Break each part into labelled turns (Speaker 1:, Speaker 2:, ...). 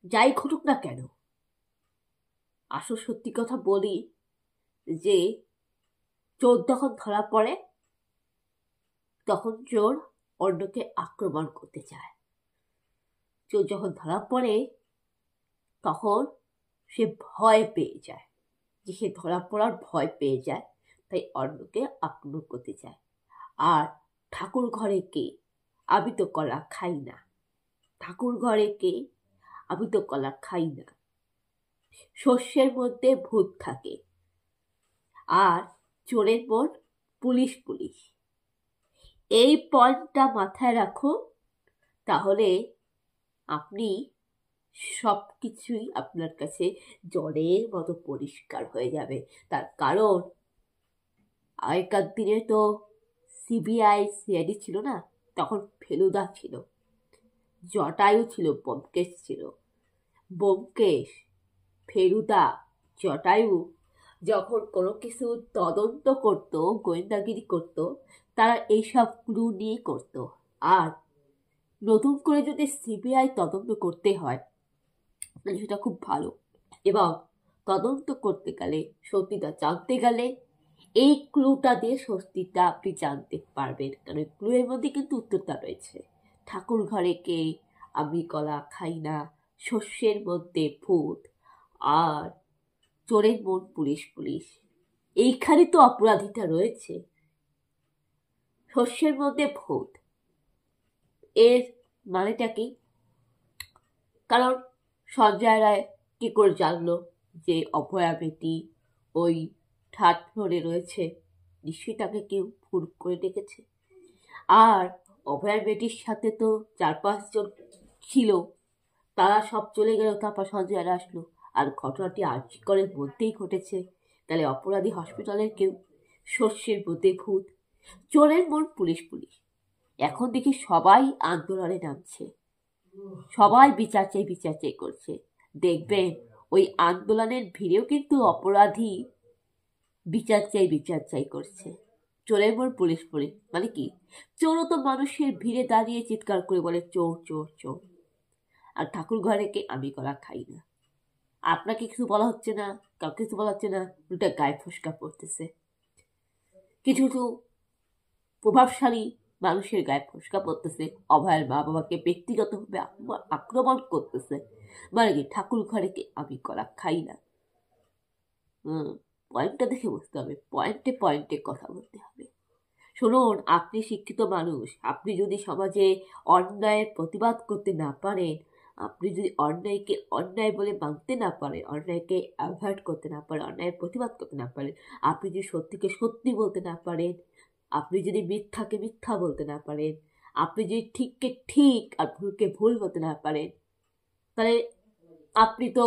Speaker 1: যাই ঘটুক না কেন, আসল সত্যি কথা বলি যে চোর যখন ধরা পড়ে তখন চোর অন্যকে আক্রমণ করতে চায়। চোর যখন ধরা পড়ে তখন সে ভয় পেয়ে যায়, যে সে ধরা পড়ার ভয় পেয়ে যায়, তাই অন্যকে আক্রমণ করতে চায়। আর ঠাকুর ঘরে কে? আমি তো কলা খাই না। ঠাকুর ঘরে কে? আমি তো কলা খাই না। শস্যের মধ্যে ভূত থাকে, আর চোরের মন পুলিশ পুলিশ। এই পয়েন্টটা মাথায় রাখুন, তাহলে আপনি সব কিছুই আপনার কাছে জলের মতো পরিষ্কার হয়ে যাবে। তার কারণ আগেকার দিনে তো সিবিআই সিআইডি ছিল না, তখন ফেলুদা ছিল, জটায়ু ছিল, ব্যোমকেশ ছিল। ব্যোমকেশ, ফেলুদা, জটায়ু যখন কোনো কিছু তদন্ত করত, গোয়েন্দাগিরি করত, তারা এইসব ক্লু নিয়ে করত। আর নতুন করে যদি সিবিআই তদন্ত করতে হয় সেটা খুব ভালো, এবং তদন্ত করতে গেলে, সত্যিটা জানতে গেলে এই ক্লুটা দিয়ে সত্যিটা আপনি জানতে পারবেন, কারণ ক্লু এর মধ্যে কিন্তু উত্তরটা রয়েছে। ঠাকুর ঘরে কে? আমি কলা খাই না। শস্যের মধ্যে ভূত, আর চোরের মন পুলিশ পুলিশ। এইখানে তো অপরাধীটা রয়েছে। শস্যের মধ্যে ভূত, এর মানেটা কি? কারণ সঞ্জয় রায় কি করে জানলো যে অভয়া বেটি ওই থার্ড ফ্লোরে রয়েছে? নিশ্চয়ই তাকে কেউ ফোন করে ডেকেছে। আর অভয়ার বেটির সাথে তো 4-5 জন ছিল, তারা সব চলে গেল, তারপর সঞ্জয় রায় আসলো। আর ঘটনাটি আর্জি করের মধ্যেই ঘটেছে, তাহলে অপরাধী হসপিটালের কেউ। শস্যের মধ্যে ভূত, চোরের মন পুলিশ পুলিশ। এখন দেখি সবাই আন্দোলনে নামছে, সবাই বিচার চাই করছে। দেখবেন ওই আন্দোলনের ভিড়েও কিন্তু অপরাধী বিচার চাই করছে। চোরের মন পুলিশ পুলিশ মানে কি? চোরও তো মানুষের ভিড়ে দাঁড়িয়ে চিৎকার করে বলে চোর চোর চোর। আর ঠাকুর ঘরে কে? আমি কলা খাই না। আপনাকে কিছু বলা হচ্ছে না, কাউকে কিছু বলা হচ্ছে না, উল্টা গায়ে ফসকা পড়তেছে। কিছু কিছু প্রভাবশালী মানুষের গায়ে ফসকা পড়তেছে, অভয়ের মা বাবাকে ব্যক্তিগতভাবে আক্রমণ করতেছে। মানে কি? ঠাকুর ঘরে কে? আমি কলা খাই না। পয়েন্টটা দেখে বুঝতে হবে, পয়েন্টে পয়েন্টে কথা বলতে হবে। শুনুন, আপনি শিক্ষিত মানুষ, আপনি যদি সমাজে অন্যায়ের প্রতিবাদ করতে না পারেন, আপনি যদি অন্যায়কে অন্যায় বলে মানতে না পারেন, অন্যায়কে অ্যাভয়েড করতে না পারেন, অন্যায়ের প্রতিবাদ করতে না পারেন, আপনি যদি সত্যিকে সত্যি বলতে না পারেন, আপনি যদি মিথ্যাকে মিথ্যা বলতে না পারেন, আপনি যদি ঠিককে ঠিক আর ভুলকে ভুল বলতে না পারেন, তাহলে আপনি তো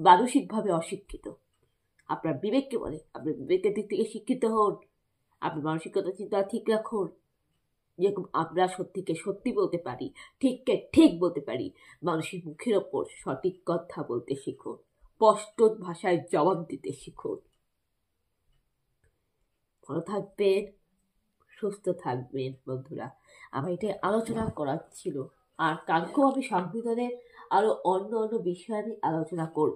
Speaker 1: মানসিকভাবে অশিক্ষিত। আপনার বিবেককে বলে, আপনি বিবেকের দিক থেকে শিক্ষিত হন, আপনি মানসিকতা চিন্তা ঠিক রাখুন। যেরকম আমরা সত্যিকে সত্যি বলতে পারি, ঠিককে ঠিক বলতে পারি, মানুষের মুখের ওপর সঠিক কথা বলতে শিখুন, স্পষ্ট ভাষায় জবাব দিতে শিখুন। ভালো থাকবেন, সুস্থ থাকবেন বন্ধুরা। আমার এটাই আলোচনা করার ছিল। আর কালকেও আমি সংবিধানের আরো অন্য অন্য বিষয়ে আমি আলোচনা করব।